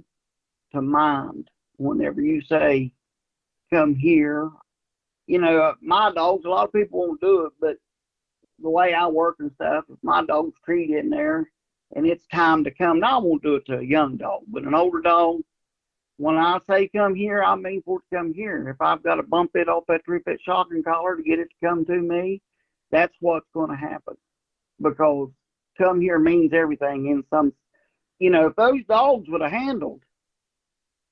to mind whenever you say, come here. My dogs, a lot of people won't do it, but the way I work and stuff, if my dog's treated in there and it's time to come, now I won't do it to a young dog, but an older dog, when I say come here, I mean for it to come here. If I've got to bump it off that 3-foot shocking collar to get it to come to me, that's what's going to happen. Because come here means everything in some, if those dogs would have handled,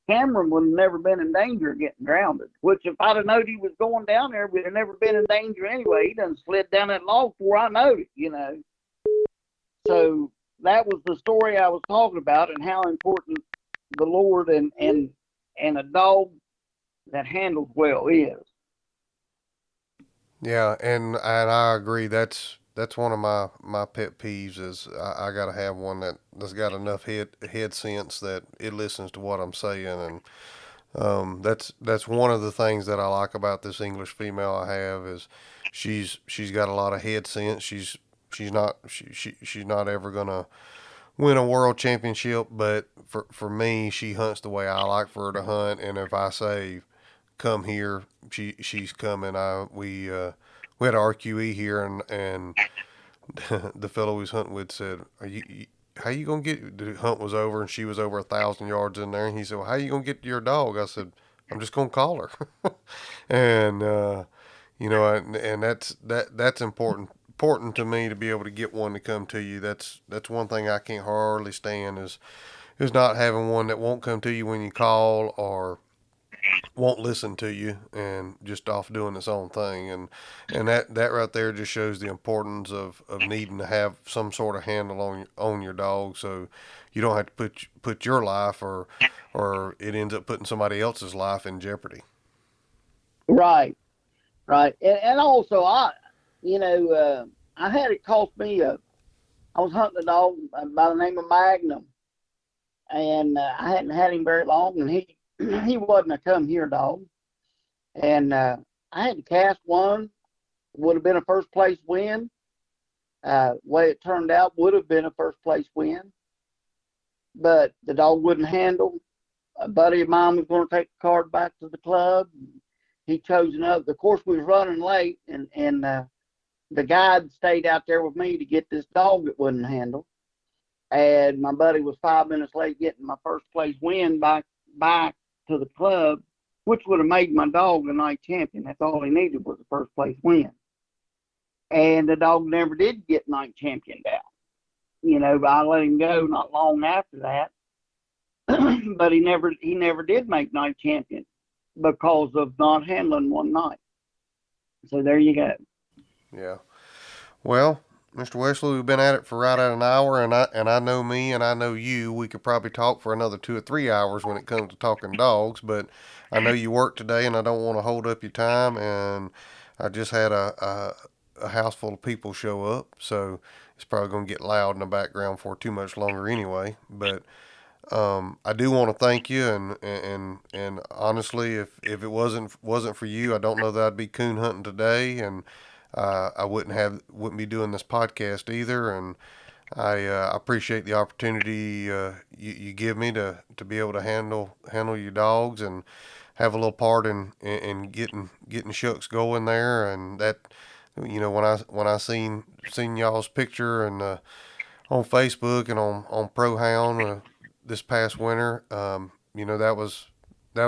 Cameron would have never been in danger of getting grounded, which if I'd have known he was going down there, we'd have never been in danger anyway. He done slid down that log before I knowed it, So that was the story I was talking about, and how important the Lord and a dog that handles well is. Yeah, and I agree. That's one of my pet peeves is I got to have one that's got enough head sense that it listens to what I'm saying, and that's one of the things that I like about this English female I have is she's got a lot of head sense. She's not ever gonna win a world championship, but for me, she hunts the way I like for her to hunt. And if I say come here, she's coming. We had RQE here, and the fellow we was hunting with said, "Are you how you gonna get?" The hunt was over, and she was over 1,000 yards in there, and he said, "Well, how you gonna get your dog?" I said, "I'm just gonna call her," and and that's important to me to be able to get one to come to you. That's one thing I can't hardly stand is not having one that won't come to you when you call or won't listen to you and just off doing its own thing. And that right there just shows the importance of needing to have some sort of handle on your dog, so you don't have to put your life or it ends up putting somebody else's life in jeopardy. Right. And also I had it cost me I was hunting a dog by the name of Magnum, and I hadn't had him very long, and he wasn't a come here dog, and I had to cast one. Would have been a first place win. Way it turned out would have been a first place win, but the dog wouldn't handle. A buddy of mine was going to take the card back to the club. He chose another. Of course, we was running late, and the guide stayed out there with me to get this dog that wouldn't handle. And my buddy was 5 minutes late getting my first place win back to the club, which would have made my dog a night champion. That's all he needed was a first place win. And the dog never did get night championed out. I let him go not long after that. But he never did make night champion because of not handling one night. So there you go. Yeah. Well, Mr. Wesley, we've been at it for right at an hour, and I know me and I know you. We could probably talk for another 2 or 3 hours when it comes to talking dogs, but I know you work today, and I don't want to hold up your time. And I just had a house full of people show up, so it's probably going to get loud in the background for too much longer anyway. But I do want to thank you, and honestly, if it wasn't for you, I don't know that I'd be coon hunting today, and I wouldn't be doing this podcast either. And I appreciate the opportunity you give me to be able to handle your dogs and have a little part in getting Shucks going there. And that, when I seen y'all's picture and on Facebook and on ProHound this past winter, that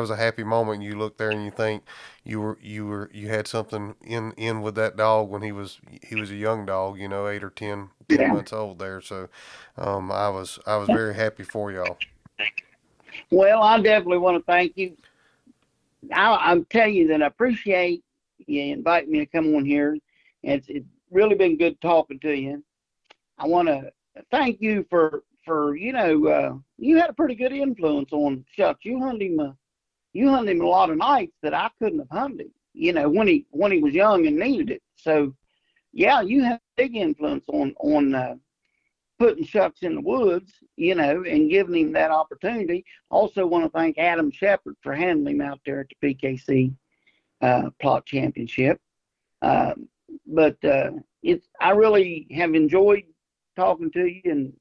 was a happy moment. You look there and you think you had something in with that dog when he was a young dog, 8 or 10 months old there. So I was very happy for y'all. Well, I definitely want to thank you. I'm telling you that I appreciate you inviting me to come on here. It's really been good talking to you. I want to thank you for you had a pretty good influence on Shucks. You hunted him a lot of nights that I couldn't have hunted him, when he was young and needed it. So yeah, you had a big influence on putting Shucks in the woods, and giving him that opportunity. Also want to thank Adam Shepard for handling him out there at the PKC Plott Championship. But I really have enjoyed talking to you, and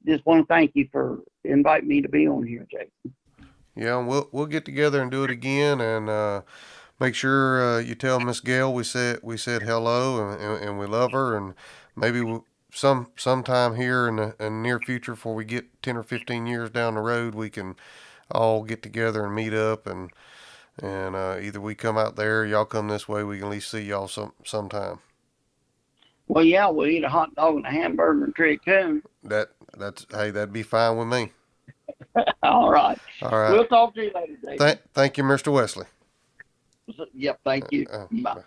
just want to thank you for inviting me to be on here, Jason. Yeah, we'll get together and do it again, and make sure you tell Miss Gail we said hello, and we love her, and maybe sometime here in the near future, before we get 10 or 15 years down the road, we can all get together and meet up, and either we come out there, y'all come this way, we can at least see y'all sometime. Well, yeah, we'll eat a hot dog and a hamburger and tree coon. Hey, that'd be fine with me. All right. All right. We'll talk to you later, Jason. Thank you, Mr. Wesley. Yep, thank you. Bye.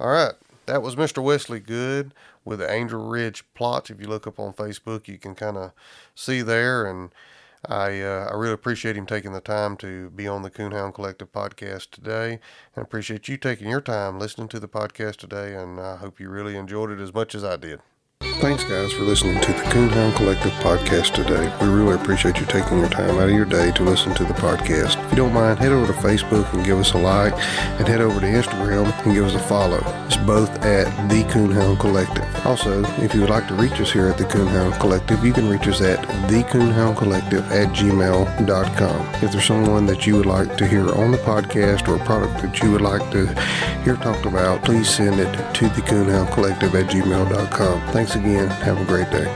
All right. That was Mr. Wesley Good with the Angel Ridge Plotts. If you look up on Facebook, you can kind of see there. And I really appreciate him taking the time to be on the Coonhound Collective podcast today, and appreciate you taking your time listening to the podcast today. And I hope you really enjoyed it as much as I did. Thanks, guys, for listening to the Coonhound Collective podcast today. We really appreciate you taking your time out of your day to listen to the podcast. If you don't mind, head over to Facebook and give us a like, and head over to Instagram and give us a follow. It's both at the Coonhound Collective. Also, if you would like to reach us here at the Coonhound Collective, you can reach us at thecoonhoundcollective@gmail.com. If there's someone that you would like to hear on the podcast, or a product that you would like to hear talked about, please send it to thecoonhoundcollective@gmail.com. Thanks again. Have a great day.